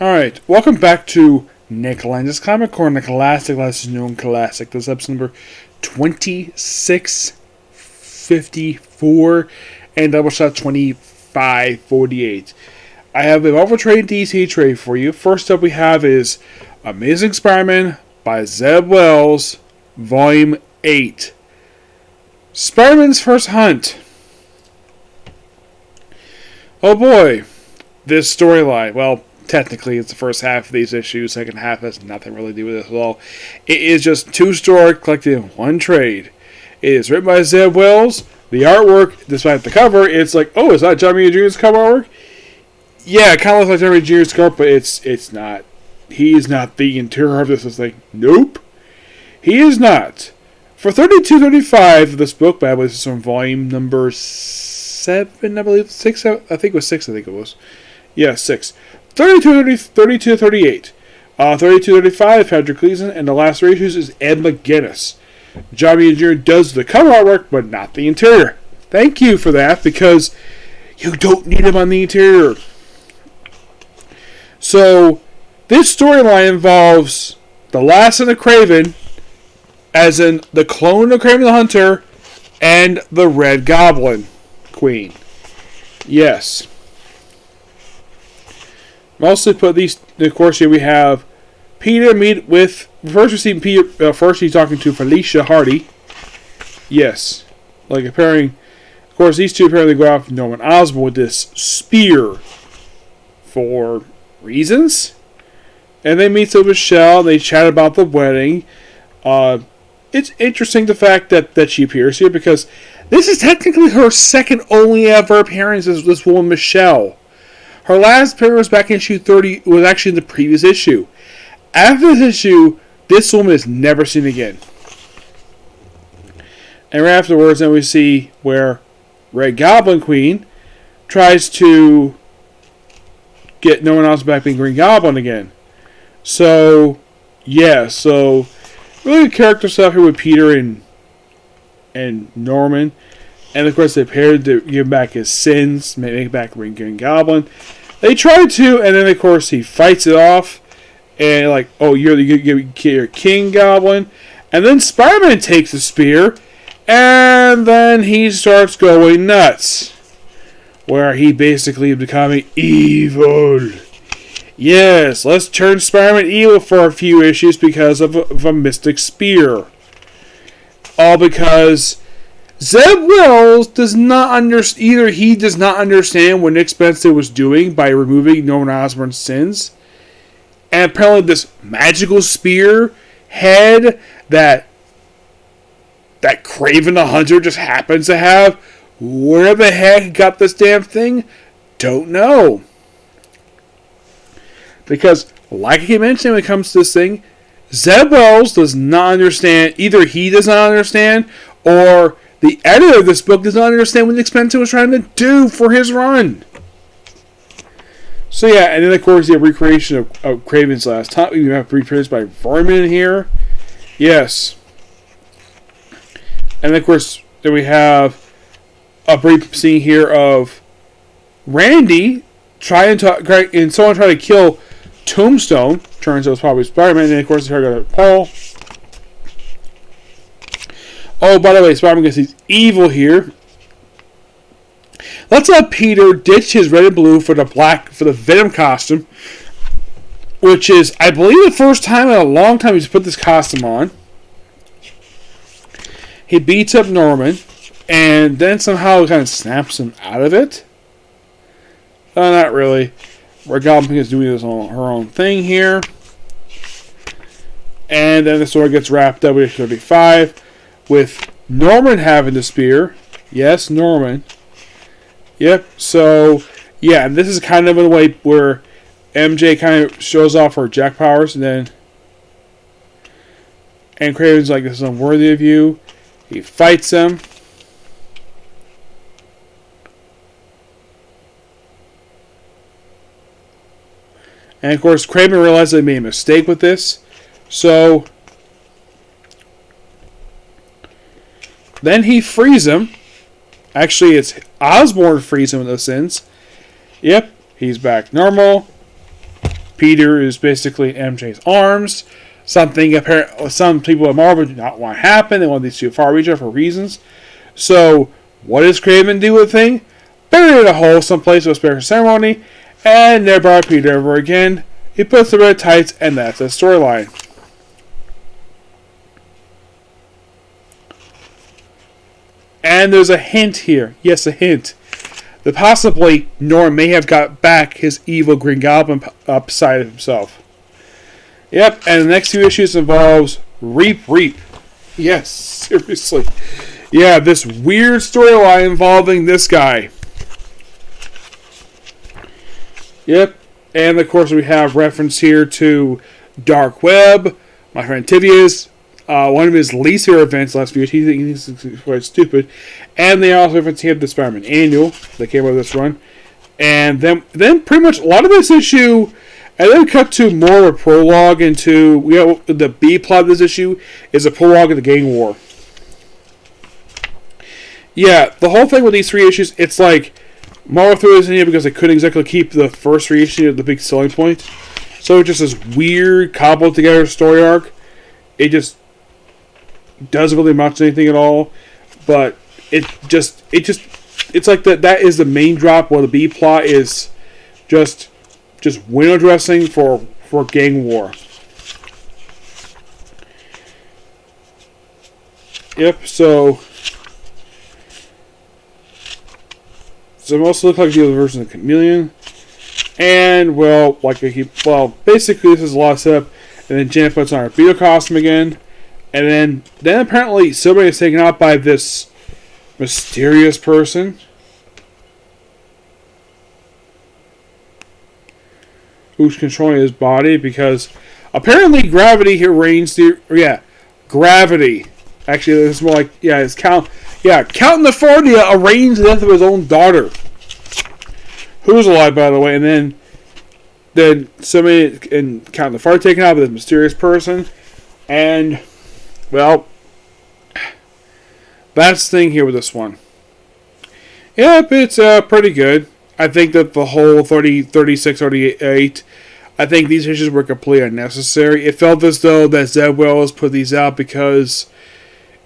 Alright, welcome back to Nick Lenz's Comic Corner, Classic Lessons Known Classic. This is episode number 2654 and Doubleshot 2548. I have a Marvel Trade DC trade for you. First up we have is Amazing Spider-Man by Zeb Wells, Volume 8. Spider-Man's First Hunt. Oh boy, this storyline, well, technically, it's the first half of these issues. Second half has nothing really to do with this at all. It is just two stories collected in one trade. It is written by Zeb Wells. The artwork, despite the cover, it's like, oh, is that John Romita Jr.'s cover artwork? Yeah, it kind of looks like John Romita Jr.'s cover, but it's not. He is not the interior of this. It's like, nope. He is not. For $32.35 of this book, by the way, this is from volume number 7, I believe. 6, I think it was 6, I think it was. Yeah, 6. 32-38. 32-35, Patrick Gleason, and the last three issues is Ed McGuinness. John Romita Jr. does the cover artwork, but not the interior. Thank you for that, because you don't need him on the interior. So, this storyline involves the Last of the Kraven, as in the clone of Kraven the Hunter, and the Red Goblin Queen. Yes. Mostly put these, of course, here we have Peter meet with, first we see Peter, first he's talking to Felicia Hardy. Yes. Like appearing, of course, these two apparently go out from Norman Osborn with this spear for reasons. And they meet with Michelle, they chat about the wedding. It's interesting the fact that she appears here because this is technically her second only ever appearance as this woman, Michelle. Her last appearance back in issue 30 was actually in the previous issue. After this issue, this woman is never seen again. And right afterwards, then we see where Red Goblin Queen tries to get no one else back being Green Goblin again. So, yeah, so really good character stuff here with Peter and Norman. And of course, they appeared to give back his sins, make back Green Goblin. They try to, and then of course he fights it off, and like, oh, you're King Goblin, and then Spider-Man takes the spear, and then he starts going nuts, where he basically is becoming evil. Yes, let's turn Spider-Man evil for a few issues because of a mystic spear. All because Zeb Wells does not understand. Either he does not understand what Nick Spencer was doing by removing Norman Osborn's sins, and apparently this magical spear head that Kraven the Hunter just happens to have. Where the heck he got this damn thing? Don't know. Because, like I keep mentioning when it comes to this thing, Zeb Wells does not understand. Either he does not understand, or the editor of this book does not understand what Nick Spencer was trying to do for his run. So yeah, and then of course the recreation of Kraven's Last Hunt. We have reproduced by Vermin here. Yes. And then of course, then we have a brief scene here of Randy trying to kill Tombstone. Turns out it's probably Spider-Man. And then of course, here we got Paul. Oh, by the way, Spider-Man gets he's evil here. Let's let Peter ditch his red and blue for the Venom costume, which is, I believe, the first time in a long time he's put this costume on. He beats up Norman, and then somehow kind of snaps him out of it. Not really. Red Goblin is doing her own thing here. And then the story gets wrapped up with 35. With Norman having the spear. Yes, Norman. Yep, so, yeah, and this is kind of a way where MJ kind of shows off her jack powers, and Kraven's like, this is unworthy of you. He fights him. And, of course, Kraven realizes they made a mistake with this, so then he frees him. Actually, it's Osborn frees him in those sins. Yep, he's back normal. Peter is basically in MJ's arms. Some people at Marvel do not want to happen. They want these two far-reaching for reasons. So, what does Craven do with the thing? Bury it in a hole someplace with a special ceremony, and never brought Peter ever again. He puts the red tights, and that's the storyline. And there's a hint here. Yes, a hint. That possibly Norm may have got back his evil Green Goblin side of himself. Yep, and the next 2 issues involves Reap Reap. Yes, seriously. Yeah, this weird storyline involving this guy. Yep, and of course we have reference here to Dark Web, my friend Tivius, one of his least favorite events last few years. He thinks it's quite stupid. And they also reference here the Spider-Man Annual that came out of this run. And then pretty much a lot of this issue, and then cut to more of a prologue into, the B plot of this issue is a prologue of the gang war. Yeah, the whole thing with these 3 issues, it's like Marvel threw this in here because they couldn't exactly keep the first 3 issues the big selling point. So it's just this weird, cobbled together story arc. It just doesn't really amount to anything at all. But it's like that is the main drop, while the B plot is just window dressing for gang war. Yep, so it also looks like the other version of Chameleon. And, basically this is a lot of setup. And then Janet puts on her Beetle costume again. And then apparently somebody is taken out by this mysterious person who's controlling his body, because apparently gravity here reigns gravity. Actually, it's more like, it's Count Nefardia arranged the death of his own daughter, who's alive, by the way. And then somebody in Count Nefardia taken out by this mysterious person. And, that's the thing here with this one. Yep, it's pretty good. I think that the whole 30, 36, 38, I think these issues were completely unnecessary. It felt as though that Zeb Wells put these out because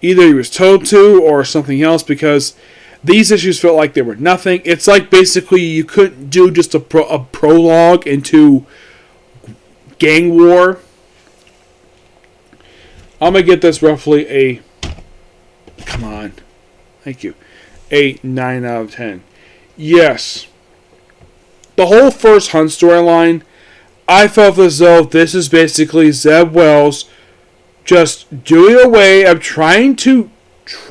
either he was told to or something else, because these issues felt like they were nothing. It's like basically you couldn't do just a prologue into gang war. I'm going to get this roughly a 9 out of 10. Yes. The whole first Hunt storyline, I felt as though this is basically Zeb Wells just doing a way of trying to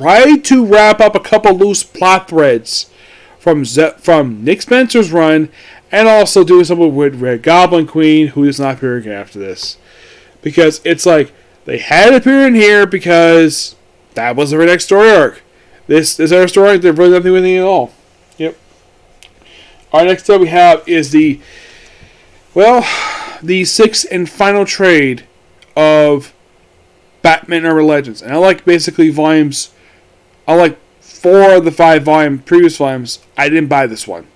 wrap up a couple loose plot threads from Nick Spencer's run, and also doing something with Red Goblin Queen, who is not appearing after this. Because it's like, they had to appear in here because that was their next story arc. This other story arc, they're really nothing with it at all. Yep. Our next up we have is the 6th and final trade of Batman Urban Legends. And I like basically volumes. I like 4 of the 5 previous volumes. I didn't buy this one.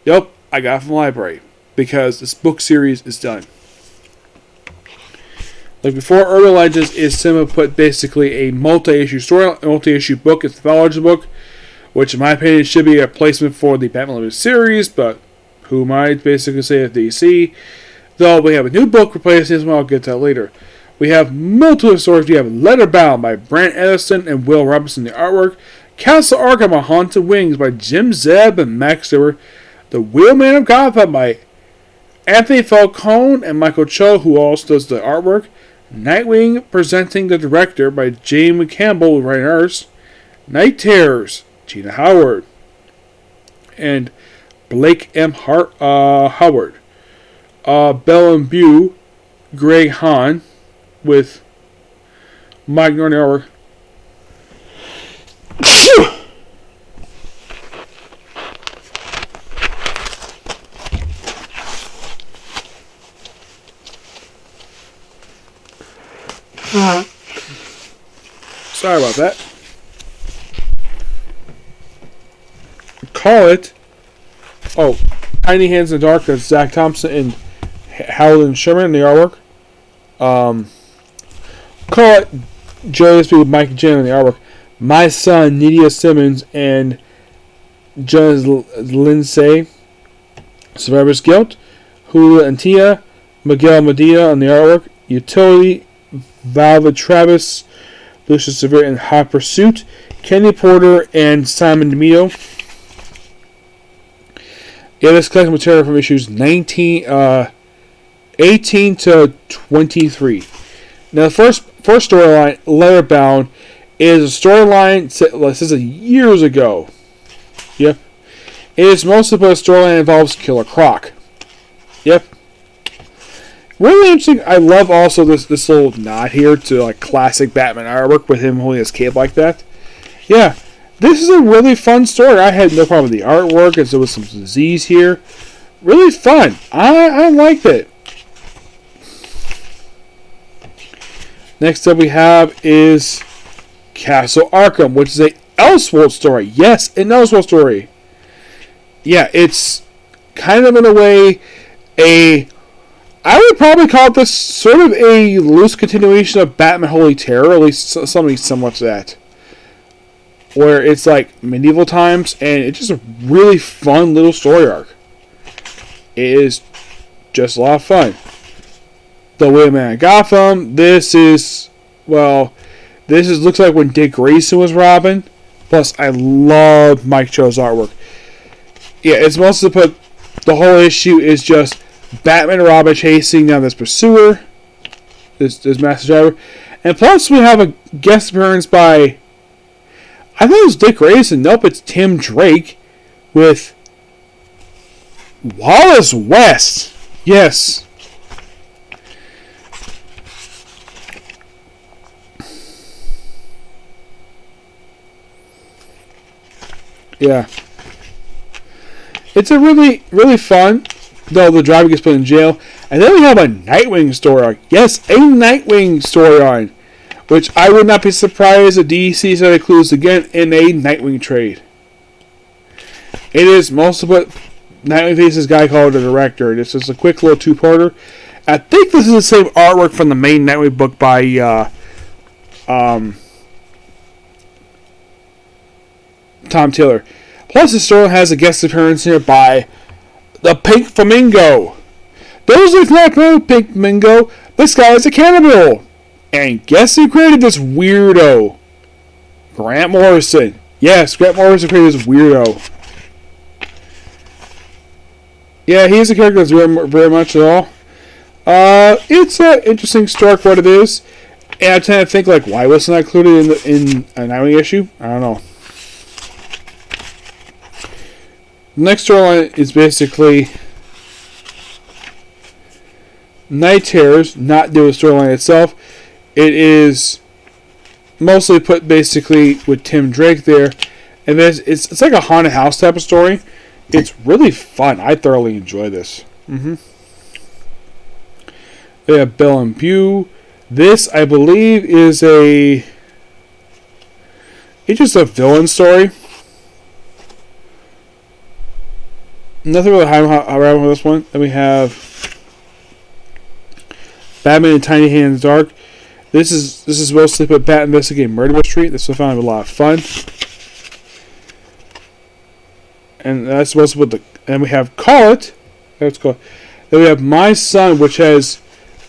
Yep, I got it from the library because this book series is done. Like before, Urban Legends is Cinema put basically a multi-issue story, multi-issue book. It's a mythology book, which in my opinion should be a placement for the Batman Limited series, but who might basically say at DC. Though we have a new book replacing this one, I'll get to that later. We have multiple stories. We have Letterbound by Brant Edison and Will Robinson, the artwork. Castle Arkham on Haunted Wings by Jim Zebb and Max Stewart. The Wheelman of Gotham by Anthony Falcone and Michael Cho, who also does the artwork. Nightwing presenting the director by James Campbell, writing arts. Night Terrors, Tina Howard. And Blake M. Howard. Bell and Bew, Greg Hahn, with Mike Norton artwork. Sorry about that. Call it. Oh. Tiny Hands in the Dark. That's Zach Thompson and Howland Sherman in the artwork. Call It Joyous with Mike Jen in the artwork. My Son, Nydia Simmons, and Jonas Lindsay, Survivor's Guilt. Hula and Tia, Miguel Medina on the artwork. Utility, Valva Travis, Lucius Severe in Hot Pursuit. Kenny Porter and Simon DeMito. Yeah, this collection material from issues 18 to 23. Now, the first storyline, Letterbound, is a storyline says years ago. Yep. It is mostly but a storyline that involves Killer Croc. Yep. Really interesting. I love also this little nod here to like classic Batman artwork with him holding his cape like that. Yeah. This is a really fun story. I had no problem with the artwork as there was some disease here. Really fun. I liked it. Next up we have is Castle Arkham, which is a Elseworld story. Yes, an Elseworld story. Yeah, it's kind of in a way I would probably call this sort of a loose continuation of Batman Holy Terror, at least something similar to that. Where it's like medieval times, and it's just a really fun little story arc. It is just a lot of fun. The Way Man of Gotham. This looks like when Dick Grayson was Robin. Plus, I love Mike Cho's artwork. Yeah, it's mostly put. The whole issue is just Batman and Robin chasing down this pursuer, this master driver, and plus we have a guest appearance by. I thought it was Dick Grayson. Nope, it's Tim Drake with Wallace West. Yes. Yeah. It's a really, really fun, though the driver gets put in jail. And then we have a Nightwing storyline. Yes, a Nightwing storyline. Which I would not be surprised if DC said includes again in a Nightwing trade. It is mostly what Nightwing faces a guy called the Director. This is a quick little two-parter. I think this is the same artwork from the main Nightwing book by Tom Taylor. Plus, the story has a guest appearance here by the Pink Flamingo. Those who not know Pink Flamingo, this guy is a cannibal. And guess who created this weirdo? Grant Morrison. Yes, Grant Morrison created this weirdo. Yeah, he's a character that's very much at all. It's an interesting story for what it is. And I tend to think, like, why wasn't that included in a Nightwing issue? I don't know. The next storyline is basically Night Terrors, not do a storyline itself. It is mostly put basically with Tim Drake there. And it's like a haunted house type of story. It's really fun. I thoroughly enjoy this. They have Bell and Bew. This, I believe, is it's just a villain story. Nothing really high around with this one. Then we have Batman and Tiny Hands Dark. This is mostly put Bat Investigate Murder Mystery. This I found a lot of fun. And that's mostly with and we have Call It. That's called. Then we have My Son, which has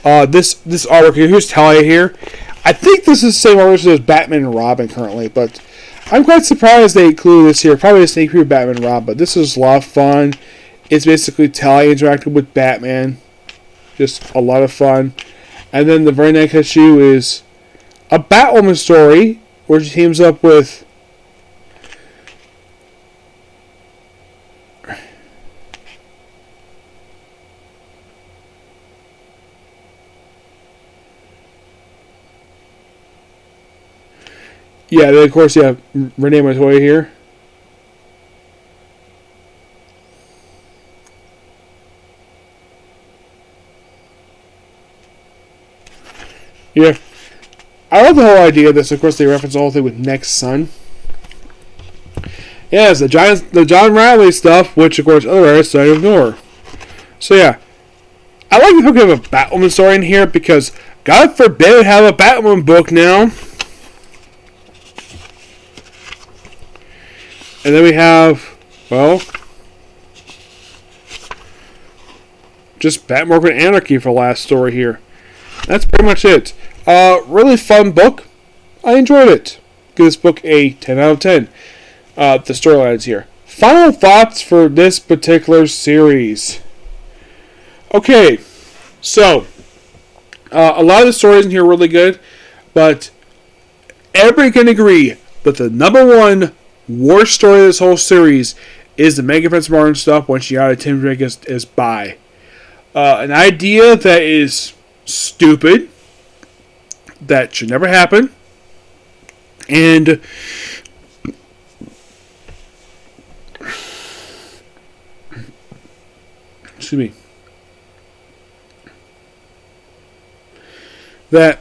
this artwork here. Here's Talia here. I think this is the same artwork as Batman and Robin currently, but I'm quite surprised they included this here. Probably a sneak preview of Batman and Robin, but this is a lot of fun. It's basically Talia interacting with Batman. Just a lot of fun. And then the very next issue is a Batwoman story where she teams up with then of course you have Renee Montoya here. Yeah. I love the whole idea of this. Of course, they reference the whole thing with Next Son. Yes, the John Riley stuff, which of course other artists I ignore. So yeah, I like the hook of a Batwoman story in here because God forbid we have a Batwoman book now. And then we have, well, just Batman and Anarchy for the last story here. That's pretty much it. Really fun book. I enjoyed it. Give this book a 10 out of 10. The storylines here. Final thoughts for this particular series. Okay, so a lot of the stories in here are really good, but everybody can agree that the number one worst story of this whole series is the Megan Prince Martin stuff when she got a Tim Drake is bi. An idea that is stupid, that should never happen, and excuse me, that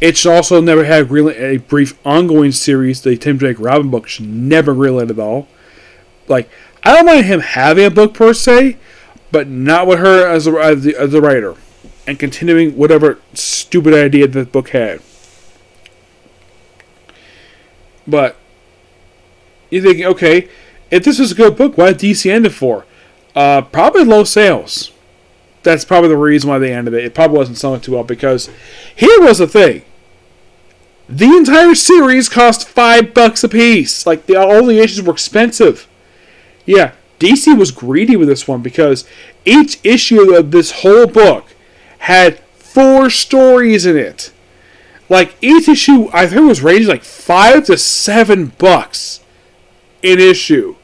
it should also never have a brief ongoing series. The Tim Drake Robin book should never greenlit at all. Like, I don't mind him having a book per se, but not with her as the writer, and continuing whatever stupid idea that book had. But you're thinking, okay, if this was a good book, why did DC end it for? Probably low sales. That's probably the reason why they ended it. It probably wasn't selling too well, because here was the thing. The entire series cost $5 a piece. Like, all the issues were expensive. Yeah, DC was greedy with this one because each issue of this whole book had 4 stories in it. Like, each issue, I think, was ranging like $5 to $7 an issue.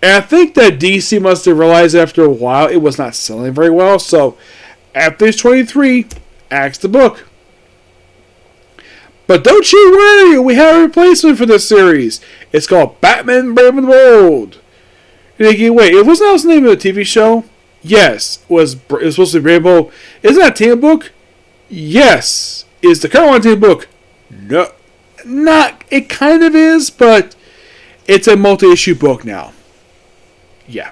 And I think that DC must have realized after a while it was not selling very well. So, after issue 23, axed the book. But don't you worry, we have a replacement for this series. It's called Batman Brave and the Bold. You're thinking, wait, it wasn't that the name of the TV show? Yes. It was supposed to be Brave and Bold. Isn't that a team book? Yes. Is the current one team book? No. Not. It kind of is, but it's a multi-issue book now. Yeah.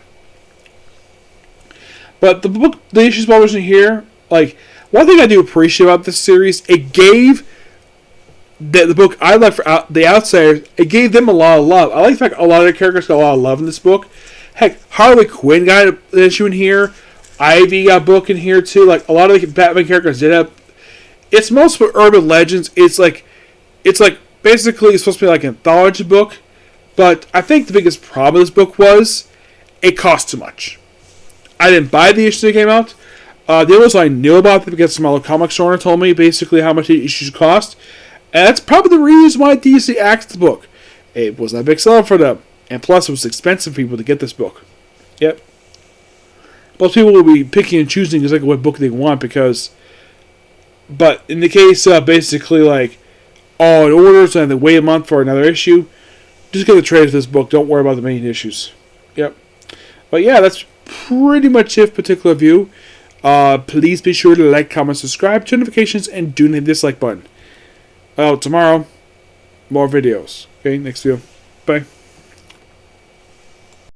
But the issues published in here, like, one thing I do appreciate about this series, it gave the book I left for the Outsiders, it gave them a lot of love. I like the fact a lot of the characters got a lot of love in this book. Heck, Harley Quinn got an issue in here. Ivy got a book in here too. Like, a lot of the Batman characters did have. It's most for urban legends. It's like basically it's supposed to be like an anthology book. But I think the biggest problem with this book was it cost too much. I didn't buy the issue that came out. The others I knew about them because some other comic store owner told me basically how much the issues cost. And that's probably the reason why DC axed the book. It wasn't a big seller for them. And plus, it was expensive for people to get this book. Yep. Most people will be picking and choosing exactly what book they want because... But in the case of basically like, oh, it orders and they wait a month for another issue, just get the trade of this book. Don't worry about the main issues. Yep. But yeah, that's pretty much it for particular view. Please be sure to like, comment, subscribe, turn notifications, and do hit the dislike button. Tomorrow, more videos. Okay, next video. Bye.